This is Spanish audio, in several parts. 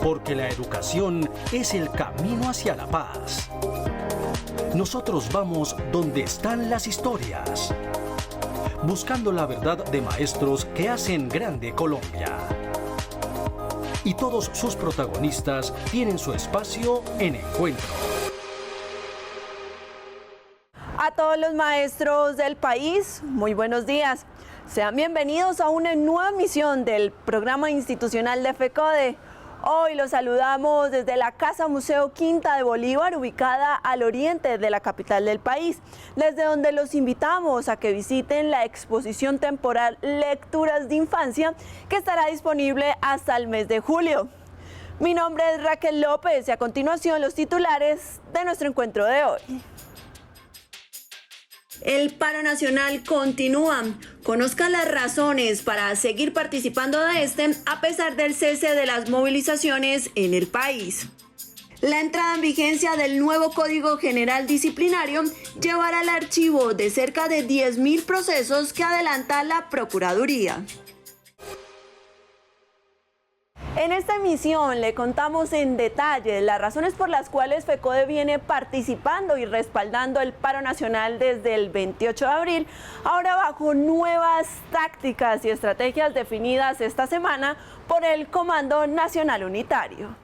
Porque la educación es el camino hacia la paz. Nosotros vamos donde están las historias, buscando la verdad de maestros que hacen grande Colombia. Y todos sus protagonistas tienen su espacio en Encuentro. A todos los maestros del país, muy buenos días. Sean bienvenidos a una nueva emisión del programa institucional de FECODE. Hoy los saludamos desde la Casa Museo Quinta de Bolívar, ubicada al oriente de la capital del país, desde donde los invitamos a que visiten la exposición temporal Lecturas de Infancia, que estará disponible hasta el mes de julio. Mi nombre es Raquel López y a continuación los titulares de nuestro encuentro de hoy. El paro nacional continúa. Conozca las razones para seguir participando de este a pesar del cese de las movilizaciones en el país. La entrada en vigencia del nuevo Código General Disciplinario llevará al archivo de cerca de 10.000 procesos que adelanta la Procuraduría. En esta emisión le contamos en detalle las razones por las cuales FECODE viene participando y respaldando el paro nacional desde el 28 de abril, ahora bajo nuevas tácticas y estrategias definidas esta semana por el Comando Nacional Unitario.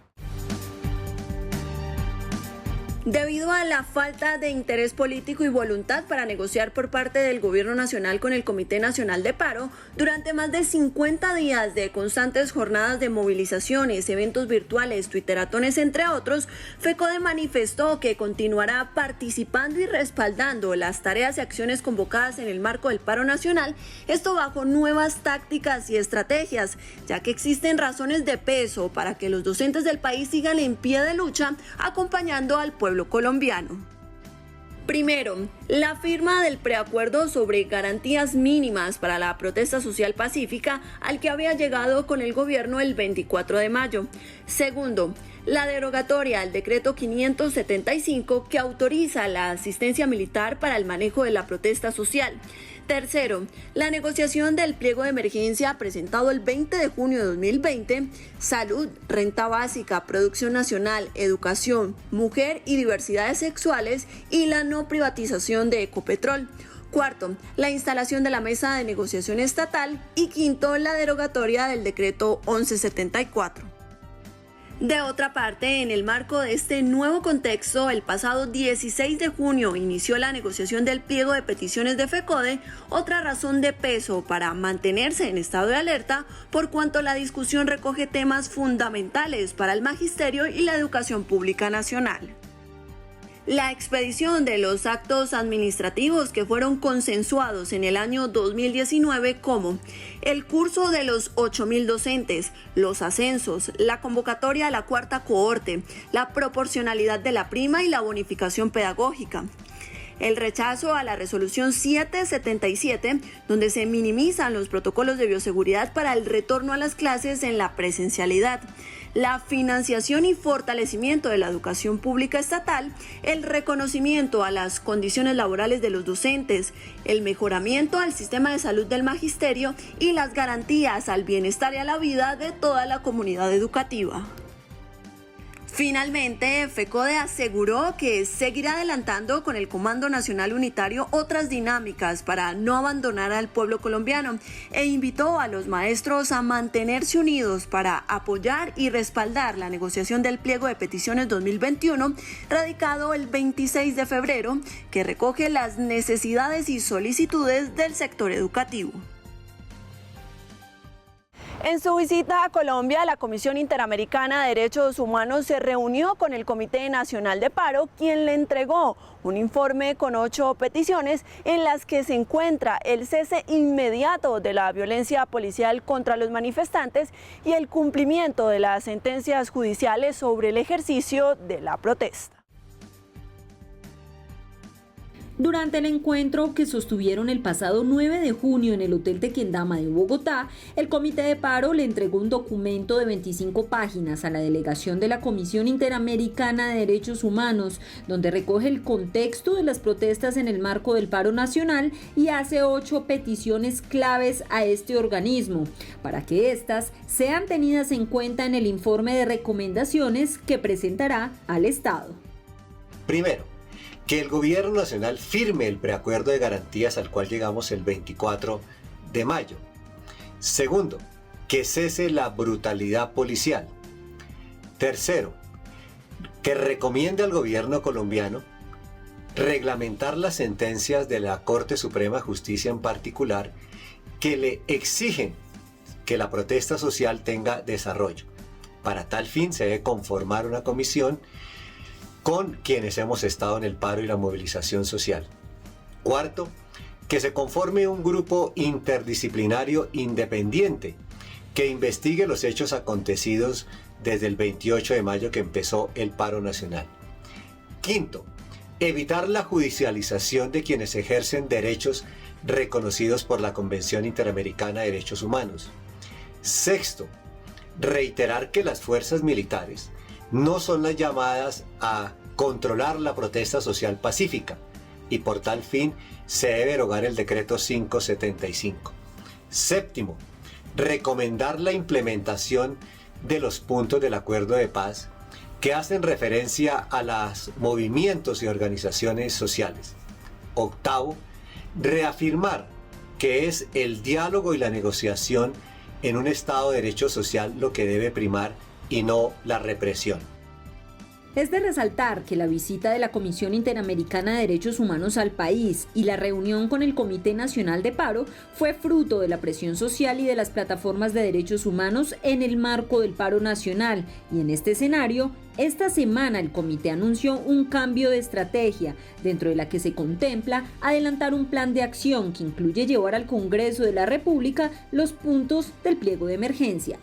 Debido a la falta de interés político y voluntad para negociar por parte del Gobierno Nacional con el Comité Nacional de Paro, durante más de 50 días de constantes jornadas de movilizaciones, eventos virtuales, twitteratones, entre otros, FECODE manifestó que continuará participando y respaldando las tareas y acciones convocadas en el marco del paro nacional, esto bajo nuevas tácticas y estrategias, ya que existen razones de peso para que los docentes del país sigan en pie de lucha, acompañando al pueblo colombiano. Primero, la firma del preacuerdo sobre garantías mínimas para la protesta social pacífica al que había llegado con el gobierno el 24 de mayo. Segundo, la derogatoria al decreto 575 que autoriza la asistencia militar para el manejo de la protesta social. Tercero, la negociación del pliego de emergencia presentado el 20 de junio de 2020, salud, renta básica, producción nacional, educación, mujer y diversidades sexuales y la no privatización de Ecopetrol. Cuarto, la instalación de la mesa de negociación estatal y quinto, la derogatoria del decreto 1174. De otra parte, en el marco de este nuevo contexto, el pasado 16 de junio inició la negociación del pliego de peticiones de FECODE, otra razón de peso para mantenerse en estado de alerta, por cuanto la discusión recoge temas fundamentales para el magisterio y la educación pública nacional. La expedición de los actos administrativos que fueron consensuados en el año 2019 como el curso de los 8.000 docentes, los ascensos, la convocatoria a la cuarta cohorte, la proporcionalidad de la prima y la bonificación pedagógica. El rechazo a la resolución 777, donde se minimizan los protocolos de bioseguridad para el retorno a las clases en la presencialidad. La financiación y fortalecimiento de la educación pública estatal, el reconocimiento a las condiciones laborales de los docentes, el mejoramiento al sistema de salud del magisterio y las garantías al bienestar y a la vida de toda la comunidad educativa. Finalmente, FECODE aseguró que seguirá adelantando con el Comando Nacional Unitario otras dinámicas para no abandonar al pueblo colombiano e invitó a los maestros a mantenerse unidos para apoyar y respaldar la negociación del pliego de peticiones 2021, radicado el 26 de febrero, que recoge las necesidades y solicitudes del sector educativo. En su visita a Colombia, la Comisión Interamericana de Derechos Humanos se reunió con el Comité Nacional de Paro, quien le entregó un informe con 8 peticiones en las que se encuentra el cese inmediato de la violencia policial contra los manifestantes y el cumplimiento de las sentencias judiciales sobre el ejercicio de la protesta. Durante el encuentro que sostuvieron el pasado 9 de junio en el Hotel Tequendama de Bogotá, el Comité de Paro le entregó un documento de 25 páginas a la delegación de la Comisión Interamericana de Derechos Humanos, donde recoge el contexto de las protestas en el marco del paro nacional y hace 8 peticiones claves a este organismo, para que éstas sean tenidas en cuenta en el informe de recomendaciones que presentará al Estado. Primero, que el gobierno nacional firme el preacuerdo de garantías al cual llegamos el 24 de mayo. Segundo, que cese la brutalidad policial. Tercero, que recomiende al gobierno colombiano reglamentar las sentencias de la Corte Suprema de Justicia en particular que le exigen que la protesta social tenga desarrollo. Para tal fin se debe conformar una comisión con quienes hemos estado en el paro y la movilización social. Cuarto, que se conforme un grupo interdisciplinario independiente que investigue los hechos acontecidos desde el 28 de mayo que empezó el paro nacional. Quinto, evitar la judicialización de quienes ejercen derechos reconocidos por la Convención Interamericana de Derechos Humanos. Sexto, reiterar que las fuerzas militares no son las llamadas a controlar la protesta social pacífica y por tal fin se debe derogar el decreto 575. Séptimo, recomendar la implementación de los puntos del acuerdo de paz que hacen referencia a los movimientos y organizaciones sociales. Octavo, reafirmar que es el diálogo y la negociación en un Estado de Derecho Social lo que debe primar y no la represión. Es de resaltar que la visita de la Comisión Interamericana de Derechos Humanos al país y la reunión con el Comité Nacional de Paro fue fruto de la presión social y de las plataformas de derechos humanos en el marco del paro nacional. Y en este escenario, esta semana el comité anunció un cambio de estrategia, dentro de la que se contempla adelantar un plan de acción que incluye llevar al Congreso de la República los puntos del pliego de emergencia.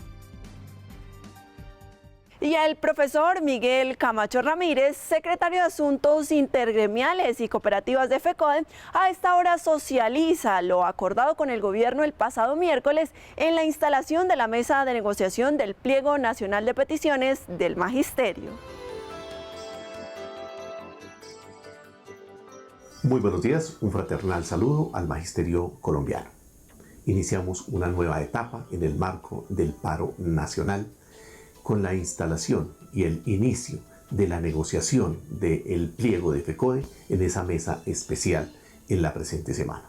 Y el profesor Miguel Camacho Ramírez, secretario de Asuntos Intergremiales y Cooperativas de FECODE, a esta hora socializa lo acordado con el gobierno el pasado miércoles en la instalación de la mesa de negociación del Pliego Nacional de Peticiones del Magisterio. Muy buenos días, un fraternal saludo al Magisterio colombiano. Iniciamos una nueva etapa en el marco del paro nacional, con la instalación y el inicio de la negociación del pliego de FECODE en esa mesa especial en la presente semana.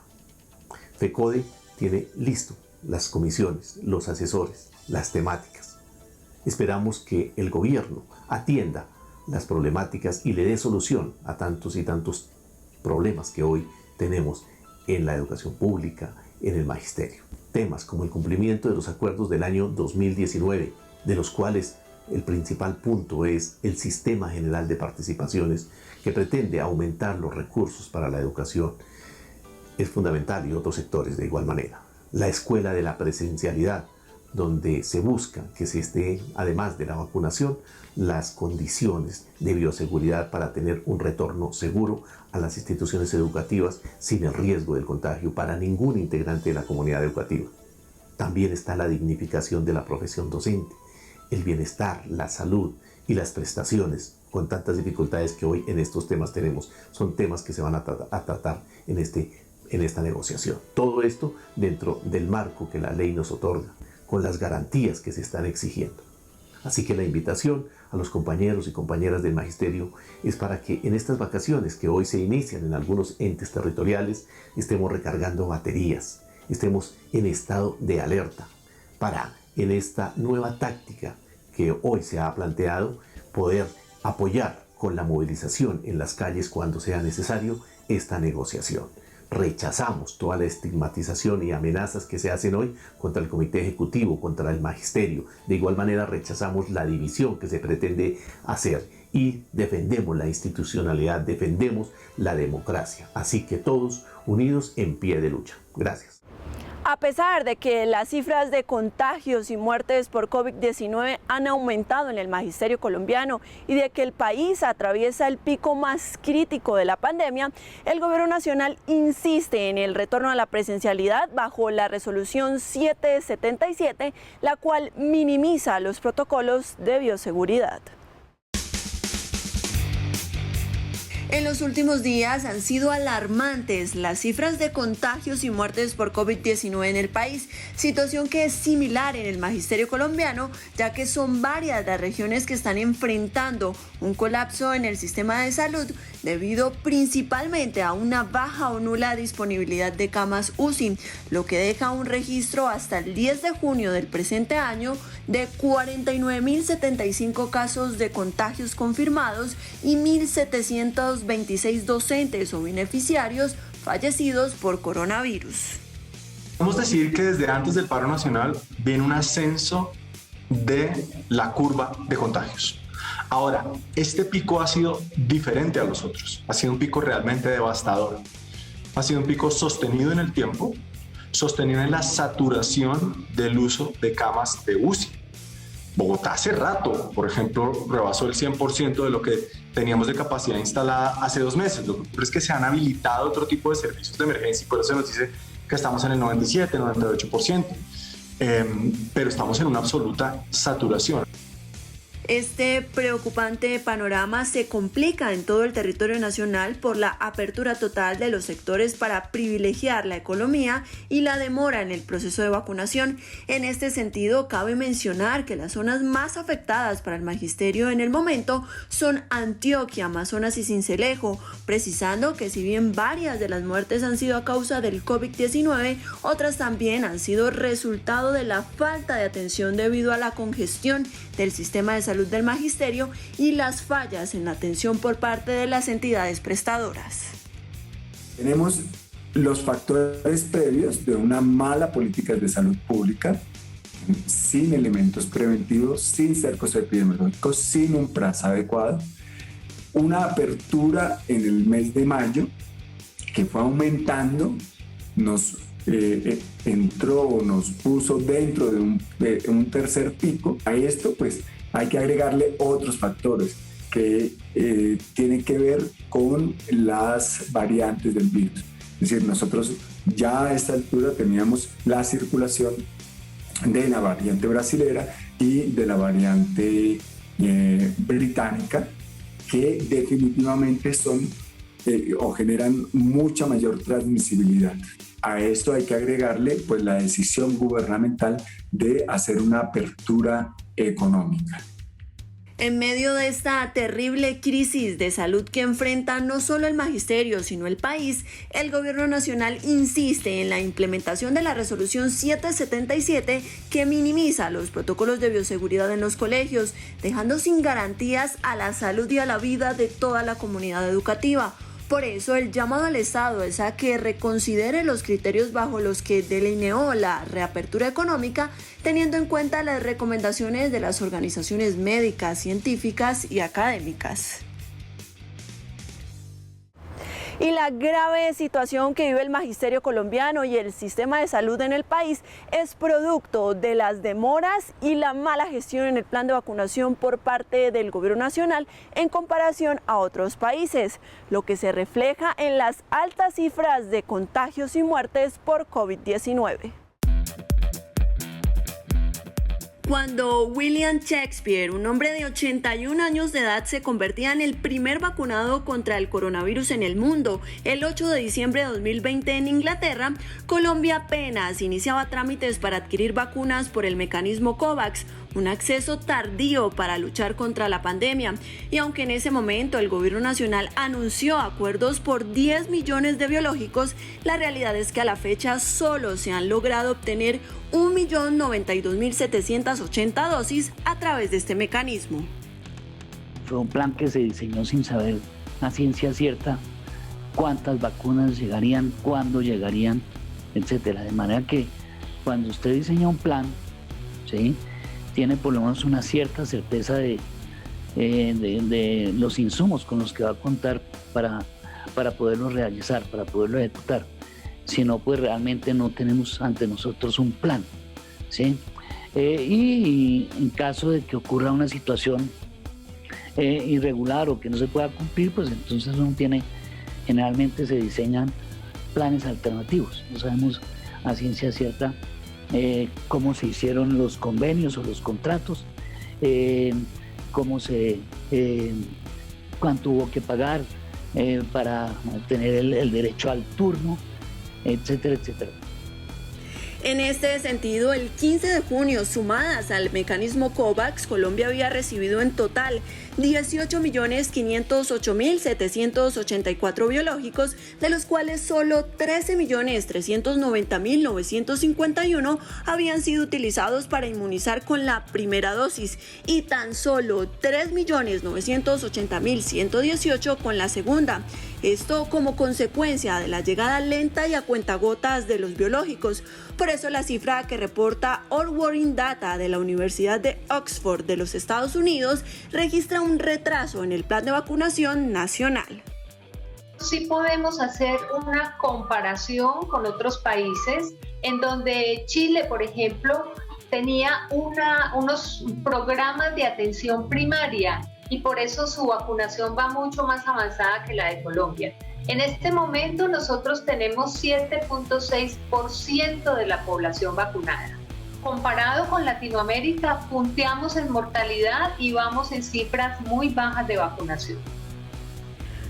FECODE tiene listo las comisiones, los asesores, las temáticas. Esperamos que el gobierno atienda las problemáticas y le dé solución a tantos y tantos problemas que hoy tenemos en la educación pública, en el magisterio. Temas como el cumplimiento de los acuerdos del año 2019, de los cuales el principal punto es el Sistema General de Participaciones, que pretende aumentar los recursos para la educación. Es fundamental, y otros sectores de igual manera. La escuela de la presencialidad, donde se busca que se esté, además de la vacunación, las condiciones de bioseguridad para tener un retorno seguro a las instituciones educativas sin el riesgo del contagio para ningún integrante de la comunidad educativa. También está la dignificación de la profesión docente, el bienestar, la salud y las prestaciones, con tantas dificultades que hoy en estos temas tenemos. Son temas que se van a tratar en esta negociación. Todo esto dentro del marco que la ley nos otorga, con las garantías que se están exigiendo. Así que la invitación a los compañeros y compañeras del magisterio es para que en estas vacaciones que hoy se inician en algunos entes territoriales estemos recargando baterías, estemos en estado de alerta para, en esta nueva táctica que hoy se ha planteado, poder apoyar con la movilización en las calles cuando sea necesario esta negociación. Rechazamos toda la estigmatización y amenazas que se hacen hoy contra el Comité Ejecutivo, contra el Magisterio. De igual manera rechazamos la división que se pretende hacer y defendemos la institucionalidad, defendemos la democracia. Así que todos unidos en pie de lucha. Gracias. A pesar de que las cifras de contagios y muertes por COVID-19 han aumentado en el magisterio colombiano y de que el país atraviesa el pico más crítico de la pandemia, el gobierno nacional insiste en el retorno a la presencialidad bajo la resolución 777, la cual minimiza los protocolos de bioseguridad. En los últimos días han sido alarmantes las cifras de contagios y muertes por COVID-19 en el país, situación que es similar en el magisterio colombiano, ya que son varias las regiones que están enfrentando un colapso en el sistema de salud debido principalmente a una baja o nula disponibilidad de camas UCI, lo que deja un registro hasta el 10 de junio del presente año de 49.075 casos de contagios confirmados y 1.726 docentes o beneficiarios fallecidos por coronavirus. Podemos decir que desde antes del paro nacional viene un ascenso de la curva de contagios. Ahora, este pico ha sido diferente a los otros, ha sido un pico realmente devastador, ha sido un pico sostenido en el tiempo, sostenido en la saturación del uso de camas de UCI. Bogotá hace rato, por ejemplo, rebasó el 100% de lo que teníamos de capacidad instalada hace 2 meses. Lo que ocurre es que se han habilitado otro tipo de servicios de emergencia y por eso se nos dice que estamos en el 97, 98%, pero estamos en una absoluta saturación. Este preocupante panorama se complica en todo el territorio nacional por la apertura total de los sectores para privilegiar la economía y la demora en el proceso de vacunación. En este sentido, cabe mencionar que las zonas más afectadas para el magisterio en el momento son Antioquia, Amazonas y Sincelejo, precisando que si bien varias de las muertes han sido a causa del COVID-19, otras también han sido resultado de la falta de atención debido a la congestión del sistema de salud del magisterio y las fallas en la atención por parte de las entidades prestadoras. Tenemos los factores previos de una mala política de salud pública, sin elementos preventivos, sin cercos epidemiológicos, sin un PRAS adecuado, una apertura en el mes de mayo que fue aumentando, nos puso dentro de un tercer pico. A esto pues hay que agregarle otros factores que tienen que ver con las variantes del virus. Es decir, nosotros ya a esta altura teníamos la circulación de la variante brasilera y de la variante británica, que definitivamente son o generan mucha mayor transmisibilidad. A esto hay que agregarle pues la decisión gubernamental de hacer una apertura económica. En medio de esta terrible crisis de salud que enfrenta no solo el magisterio, sino el país, el gobierno nacional insiste en la implementación de la resolución 777 que minimiza los protocolos de bioseguridad en los colegios, dejando sin garantías a la salud y a la vida de toda la comunidad educativa. Por eso, el llamado al Estado es a que reconsidere los criterios bajo los que delineó la reapertura económica, teniendo en cuenta las recomendaciones de las organizaciones médicas, científicas y académicas. Y la grave situación que vive el magisterio colombiano y el sistema de salud en el país es producto de las demoras y la mala gestión en el plan de vacunación por parte del gobierno nacional en comparación a otros países, lo que se refleja en las altas cifras de contagios y muertes por COVID-19. Cuando William Shakespeare, un hombre de 81 años de edad, se convertía en el primer vacunado contra el coronavirus en el mundo, el 8 de diciembre de 2020 en Inglaterra, Colombia apenas iniciaba trámites para adquirir vacunas por el mecanismo COVAX, un acceso tardío para luchar contra la pandemia. Y aunque en ese momento el gobierno nacional anunció acuerdos por 10 millones de biológicos, la realidad es que a la fecha solo se han logrado obtener 1.092.780 dosis a través de este mecanismo. Fue un plan que se diseñó sin saber a ciencia cierta cuántas vacunas llegarían, cuándo llegarían, etcétera. De manera que cuando usted diseña un plan, ¿sí?, tiene por lo menos una cierta certeza de los insumos con los que va a contar para poderlo realizar, para poderlo ejecutar. si no, pues realmente no tenemos ante nosotros un plan, ¿sí? Y en caso de que ocurra una situación irregular o que no se pueda cumplir, pues entonces generalmente se diseñan planes alternativos. No sabemos a ciencia cierta cómo se hicieron los convenios o los contratos, cuánto hubo que pagar para tener el derecho al turno, etcétera, etcétera. En este sentido, el 15 de junio, sumadas al mecanismo COVAX, Colombia había recibido en total 18.508.784 biológicos, de los cuales solo 13.390.951 habían sido utilizados para inmunizar con la primera dosis y tan solo 3.980.118 con la segunda. Esto como consecuencia de la llegada lenta y a cuentagotas de los biológicos. Por eso la cifra que reporta All Working Data de la Universidad de Oxford de los Estados Unidos registra un retraso en el plan de vacunación nacional. Sí podemos hacer una comparación con otros países en donde Chile, por ejemplo, tenía unos programas de atención primaria y por eso su vacunación va mucho más avanzada que la de Colombia. En este momento nosotros tenemos 7.6% de la población vacunada. Comparado con Latinoamérica, punteamos en mortalidad y vamos en cifras muy bajas de vacunación.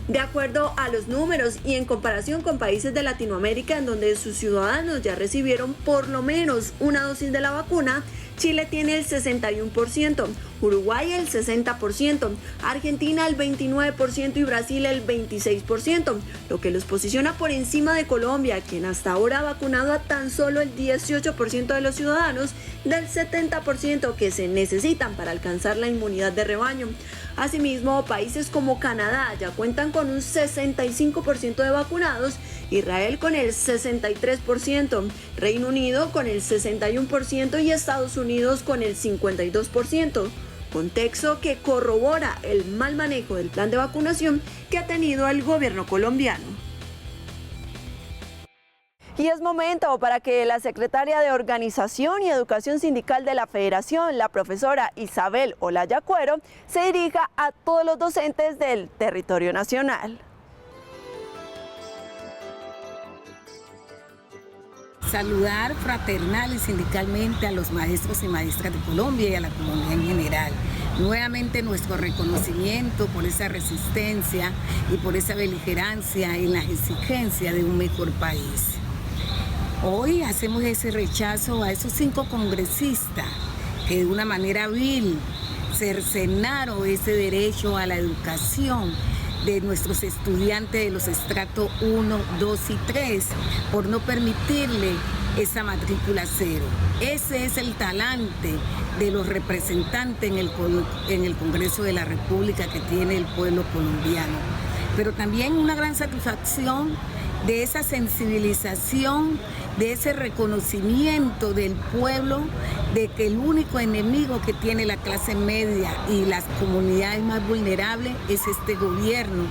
De acuerdo a los números y en comparación con países de Latinoamérica en donde sus ciudadanos ya recibieron por lo menos una dosis de la vacuna, Chile tiene el 61%, Uruguay el 60%, Argentina el 29% y Brasil el 26%, lo que los posiciona por encima de Colombia, quien hasta ahora ha vacunado a tan solo el 18% de los ciudadanos del 70% que se necesitan para alcanzar la inmunidad de rebaño. Asimismo, países como Canadá ya cuentan con un 65% de vacunados, Israel con el 63%, Reino Unido con el 61% y Estados Unidos con el 52%. Contexto que corrobora el mal manejo del plan de vacunación que ha tenido el gobierno colombiano. Y es momento para que la secretaria de Organización y Educación Sindical de la Federación, la profesora Isabel Olaya Cuero, se dirija a todos los docentes del territorio nacional. Saludar fraternal y sindicalmente a los maestros y maestras de Colombia y a la comunidad en general. Nuevamente nuestro reconocimiento por esa resistencia y por esa beligerancia en las exigencias de un mejor país. Hoy hacemos ese rechazo a esos 5 congresistas que de una manera vil cercenaron ese derecho a la educación de nuestros estudiantes de los estratos 1, 2 y 3 por no permitirle esa matrícula cero. Ese es el talante de los representantes en el Congreso de la República que tiene el pueblo colombiano. Pero también una gran satisfacción de esa sensibilización, de ese reconocimiento del pueblo de que el único enemigo que tiene la clase media y las comunidades más vulnerables es este gobierno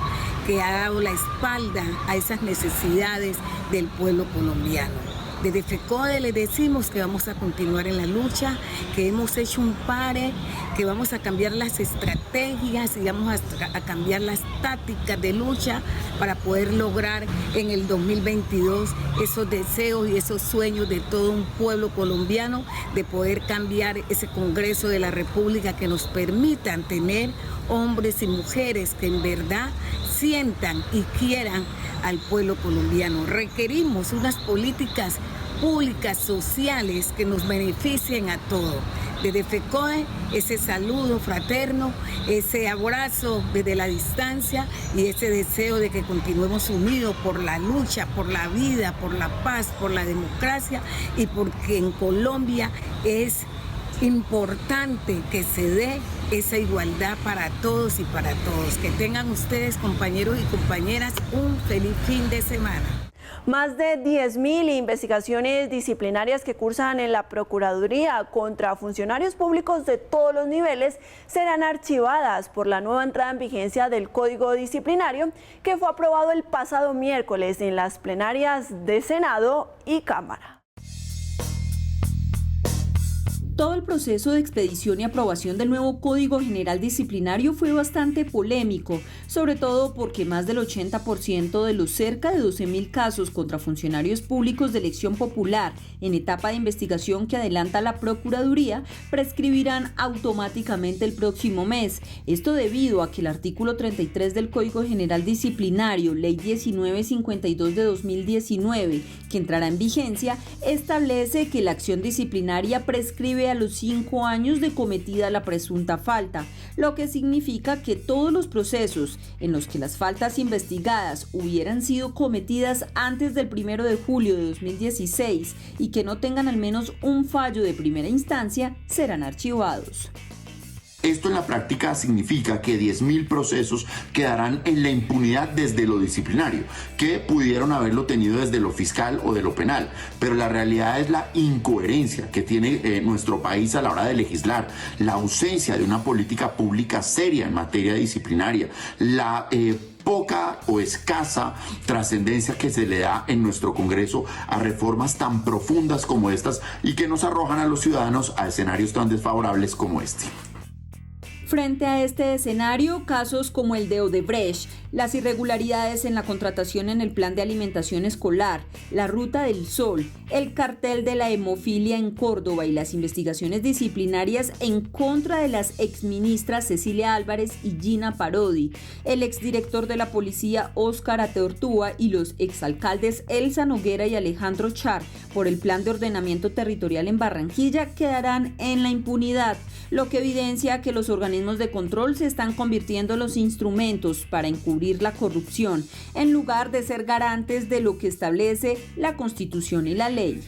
que ha dado la espalda a esas necesidades del pueblo colombiano. Desde FECODE le decimos que vamos a continuar en la lucha, que hemos hecho un pare, que vamos a cambiar las estrategias y vamos a cambiar las tácticas de lucha para poder lograr en el 2022 esos deseos y esos sueños de todo un pueblo colombiano de poder cambiar ese Congreso de la República que nos permitan tener hombres y mujeres que en verdad sientan y quieran al pueblo colombiano. Requerimos unas políticas públicas sociales que nos beneficien a todos. Desde FECODE, ese saludo fraterno, ese abrazo desde la distancia y ese deseo de que continuemos unidos por la lucha, por la vida, por la paz, por la democracia y porque en Colombia es importante que se dé esa igualdad para todos y para todos. Que tengan ustedes, compañeros y compañeras, un feliz fin de semana. Más de 10.000 investigaciones disciplinarias que cursan en la Procuraduría contra funcionarios públicos de todos los niveles serán archivadas por la nueva entrada en vigencia del Código Disciplinario que fue aprobado el pasado miércoles en las plenarias de Senado y Cámara. Todo el proceso de expedición y aprobación del nuevo Código General Disciplinario fue bastante polémico, sobre todo porque más del 80% de los cerca de 12.000 casos contra funcionarios públicos de elección popular en etapa de investigación que adelanta la Procuraduría prescribirán automáticamente el próximo mes. Esto debido a que el artículo 33 del Código General Disciplinario, Ley 1952 de 2019, que entrará en vigencia, establece que la acción disciplinaria prescribe a los 5 años de cometida la presunta falta, lo que significa que todos los procesos en los que las faltas investigadas hubieran sido cometidas antes del 1 de julio de 2016 y que no tengan al menos un fallo de primera instancia serán archivados. Esto en la práctica significa que 10.000 procesos quedarán en la impunidad desde lo disciplinario, que pudieron haberlo tenido desde lo fiscal o de lo penal, pero la realidad es la incoherencia que tiene nuestro país a la hora de legislar, la ausencia de una política pública seria en materia disciplinaria, la poca o escasa trascendencia que se le da en nuestro Congreso a reformas tan profundas como estas y que nos arrojan a los ciudadanos a escenarios tan desfavorables como este. Frente a este escenario, casos como el de Odebrecht, las irregularidades en la contratación en el plan de alimentación escolar, la Ruta del Sol, el cartel de la hemofilia en Córdoba y las investigaciones disciplinarias en contra de las exministras Cecilia Álvarez y Gina Parodi, el exdirector de la policía Óscar Ateortúa y los exalcaldes Elsa Noguera y Alejandro Char por el plan de ordenamiento territorial en Barranquilla quedarán en la impunidad, lo que evidencia que los organismos de control se están convirtiendo en los instrumentos para encubrir la corrupción, en lugar de ser garantes de lo que establece la Constitución y la ley.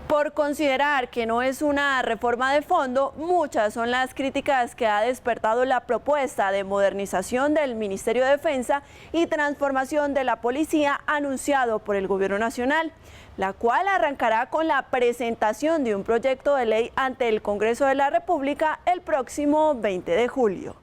Por considerar que no es una reforma de fondo, muchas son las críticas que ha despertado la propuesta de modernización del Ministerio de Defensa y transformación de la policía anunciado por el Gobierno Nacional, la cual arrancará con la presentación de un proyecto de ley ante el Congreso de la República el próximo 20 de julio.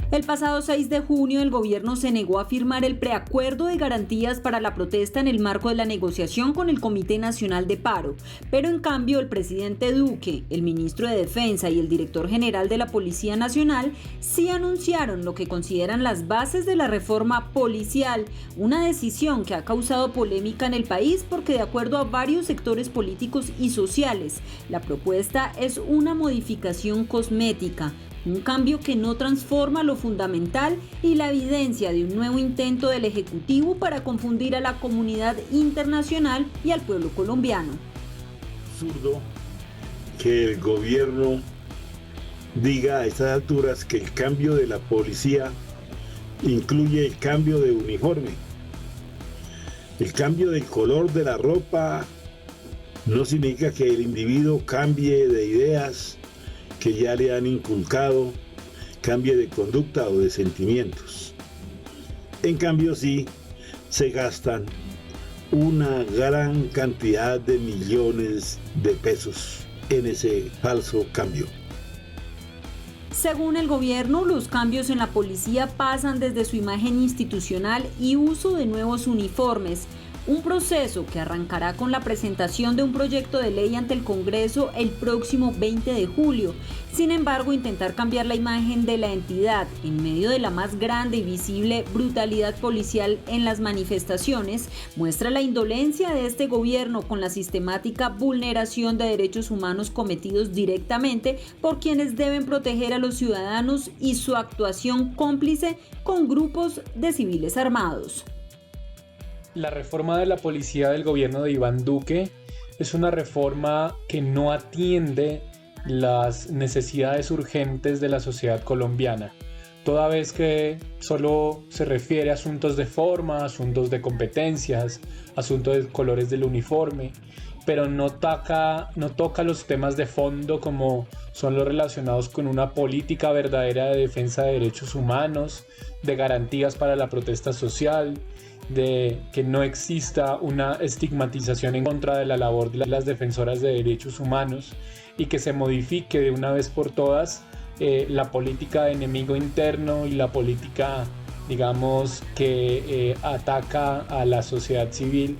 El pasado 6 de junio, el gobierno se negó a firmar el preacuerdo de garantías para la protesta en el marco de la negociación con el Comité Nacional de Paro, pero en cambio el presidente Duque, el ministro de Defensa y el director general de la Policía Nacional sí anunciaron lo que consideran las bases de la reforma policial, una decisión que ha causado polémica en el país porque de acuerdo a varios sectores políticos y sociales, la propuesta es una modificación cosmética, un cambio que no transforma lo fundamental y la evidencia de un nuevo intento del Ejecutivo para confundir a la comunidad internacional y al pueblo colombiano. Absurdo que el gobierno diga a estas alturas que el cambio de la policía incluye el cambio de uniforme. El cambio del color de la ropa no significa que el individuo cambie de ideas que ya le han inculcado, cambie de conducta o de sentimientos. En cambio sí se gastan una gran cantidad de millones de pesos en ese falso cambio. Según el gobierno, los cambios en la policía pasan desde su imagen institucional y uso de nuevos uniformes, un proceso que arrancará con la presentación de un proyecto de ley ante el Congreso el próximo 20 de julio. Sin embargo, intentar cambiar la imagen de la entidad en medio de la más grande y visible brutalidad policial en las manifestaciones muestra la indolencia de este gobierno con la sistemática vulneración de derechos humanos cometidos directamente por quienes deben proteger a los ciudadanos y su actuación cómplice con grupos de civiles armados. La reforma de la policía del gobierno de Iván Duque es una reforma que no atiende las necesidades urgentes de la sociedad colombiana, toda vez que solo se refiere a asuntos de forma, asuntos de competencias, asuntos de colores del uniforme, pero no toca los temas de fondo como son los relacionados con una política verdadera de defensa de derechos humanos, de garantías para la protesta social, de que no exista una estigmatización en contra de la labor de las defensoras de derechos humanos y que se modifique de una vez por todas la política de enemigo interno y la política, digamos, que ataca a la sociedad civil.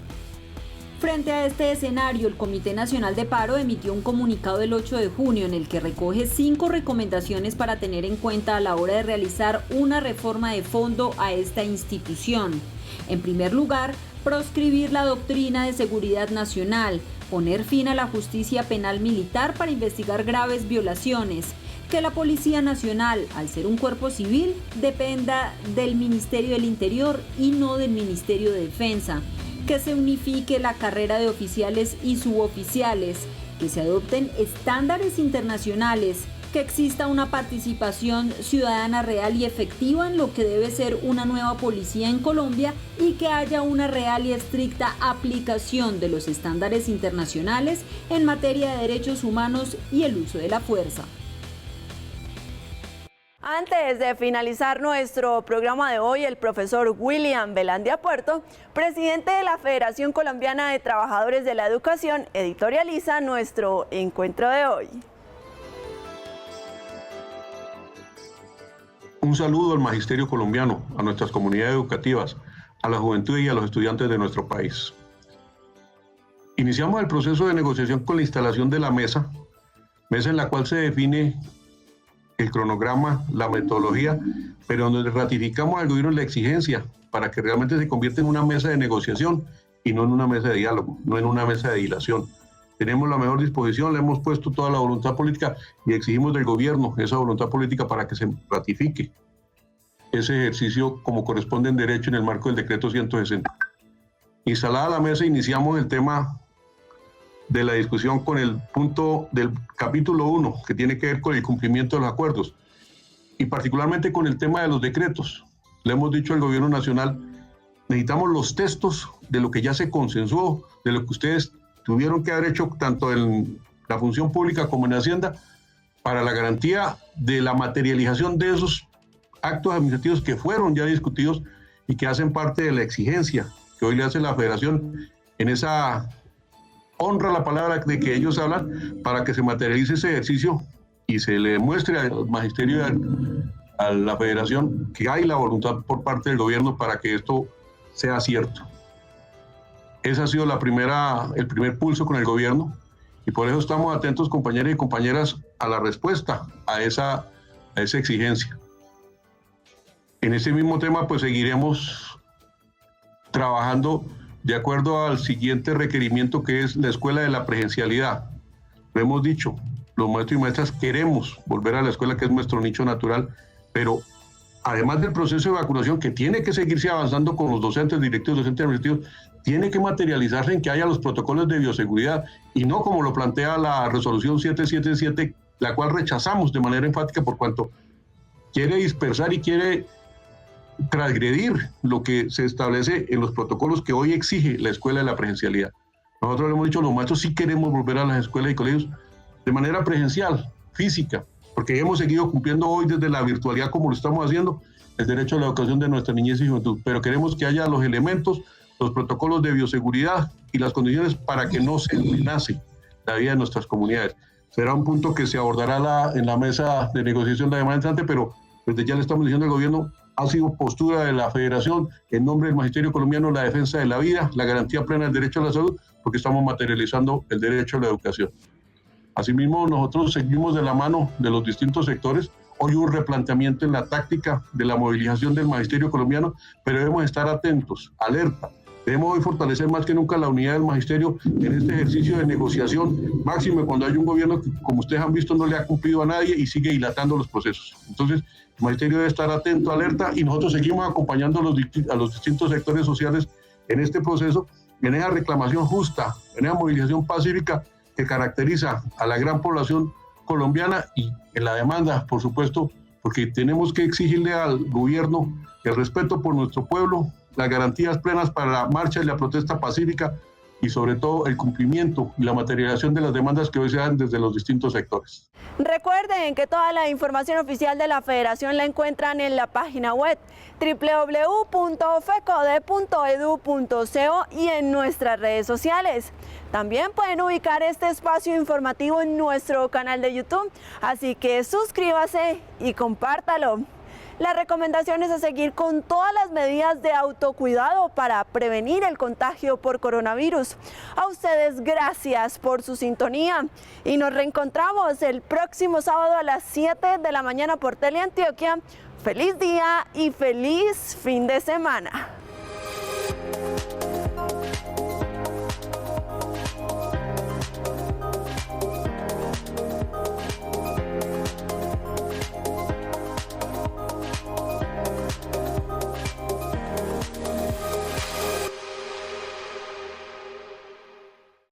Frente a este escenario, el Comité Nacional de Paro emitió un comunicado el 8 de junio en el que recoge 5 recomendaciones para tener en cuenta a la hora de realizar una reforma de fondo a esta institución. En primer lugar, proscribir la doctrina de seguridad nacional, poner fin a la justicia penal militar para investigar graves violaciones, que la Policía Nacional, al ser un cuerpo civil, dependa del Ministerio del Interior y no del Ministerio de Defensa, que se unifique la carrera de oficiales y suboficiales, que se adopten estándares internacionales, que exista una participación ciudadana real y efectiva en lo que debe ser una nueva policía en Colombia y que haya una real y estricta aplicación de los estándares internacionales en materia de derechos humanos y el uso de la fuerza. Antes de finalizar nuestro programa de hoy, el profesor William Velandia Puerto, presidente de la Federación Colombiana de Trabajadores de la Educación, editorializa nuestro encuentro de hoy. Un saludo al magisterio colombiano, a nuestras comunidades educativas, a la juventud y a los estudiantes de nuestro país. Iniciamos el proceso de negociación con la instalación de la mesa en la cual se define el cronograma, la metodología, pero donde ratificamos al gobierno la exigencia para que realmente se convierta en una mesa de negociación y no en una mesa de diálogo, no en una mesa de dilación. Tenemos la mejor disposición, le hemos puesto toda la voluntad política y exigimos del gobierno esa voluntad política para que se ratifique ese ejercicio como corresponde en derecho en el marco del decreto 160. Instalada la mesa, iniciamos el tema de la discusión con el punto del capítulo 1, que tiene que ver con el cumplimiento de los acuerdos, y particularmente con el tema de los decretos. Le hemos dicho al gobierno nacional, necesitamos los textos de lo que ya se consensuó, de lo que ustedes tuvieron que haber hecho tanto en la función pública como en Hacienda, para la garantía de la materialización de esos actos administrativos que fueron ya discutidos y que hacen parte de la exigencia que hoy le hace la Federación en esa honra la palabra de que ellos hablan para que se materialice ese ejercicio y se le demuestre al magisterio y a la Federación que hay la voluntad por parte del gobierno para que esto sea cierto. Ese ha sido el primer pulso con el gobierno y por eso estamos atentos, compañeros y compañeras, a la respuesta a esa exigencia. En ese mismo tema, pues seguiremos trabajando de acuerdo al siguiente requerimiento, que es la escuela de la presencialidad. Lo hemos dicho, los maestros y maestras queremos volver a la escuela, que es nuestro nicho natural, pero además del proceso de vacunación, que tiene que seguirse avanzando con los docentes, directivos, docentes administrativos, tiene que materializarse en que haya los protocolos de bioseguridad, y no como lo plantea la resolución 777, la cual rechazamos de manera enfática por cuanto quiere dispersar y quiere transgredir lo que se establece en los protocolos que hoy exige la escuela de la presencialidad. Nosotros le hemos dicho, los maestros sí queremos volver a las escuelas y colegios de manera presencial, física, porque hemos seguido cumpliendo hoy desde la virtualidad como lo estamos haciendo, el derecho a la educación de nuestra niñez y juventud, pero queremos que haya los elementos, los protocolos de bioseguridad y las condiciones para que no se amenace la vida de nuestras comunidades. Será un punto que se abordará en la mesa de negociación de la semana entrante, pero desde ya le estamos diciendo al gobierno, ha sido postura de la Federación, en nombre del Magisterio Colombiano, la defensa de la vida, la garantía plena del derecho a la salud, porque estamos materializando el derecho a la educación. Asimismo, nosotros seguimos de la mano de los distintos sectores. Hoy hubo un replanteamiento en la táctica de la movilización del Magisterio Colombiano, pero debemos estar atentos, alerta. Debemos hoy fortalecer más que nunca la unidad del Magisterio en este ejercicio de negociación, máximo cuando hay un gobierno que, como ustedes han visto, no le ha cumplido a nadie y sigue dilatando los procesos. Entonces, el Magisterio debe estar atento, alerta, y nosotros seguimos acompañando a los distintos sectores sociales en este proceso, en esa reclamación justa, en esa movilización pacífica que caracteriza a la gran población colombiana y en la demanda, por supuesto, porque tenemos que exigirle al gobierno el respeto por nuestro pueblo, las garantías plenas para la marcha y la protesta pacífica, y sobre todo el cumplimiento y la materialización de las demandas que hoy se dan desde los distintos sectores. Recuerden que toda la información oficial de la Federación la encuentran en la página web www.fecode.edu.co y en nuestras redes sociales. También pueden ubicar este espacio informativo en nuestro canal de YouTube, así que suscríbase y compártalo. La recomendación es a seguir con todas las medidas de autocuidado para prevenir el contagio por coronavirus. A ustedes gracias por su sintonía y nos reencontramos el próximo sábado a las 7 de la mañana por Teleantioquia. Feliz día y feliz fin de semana.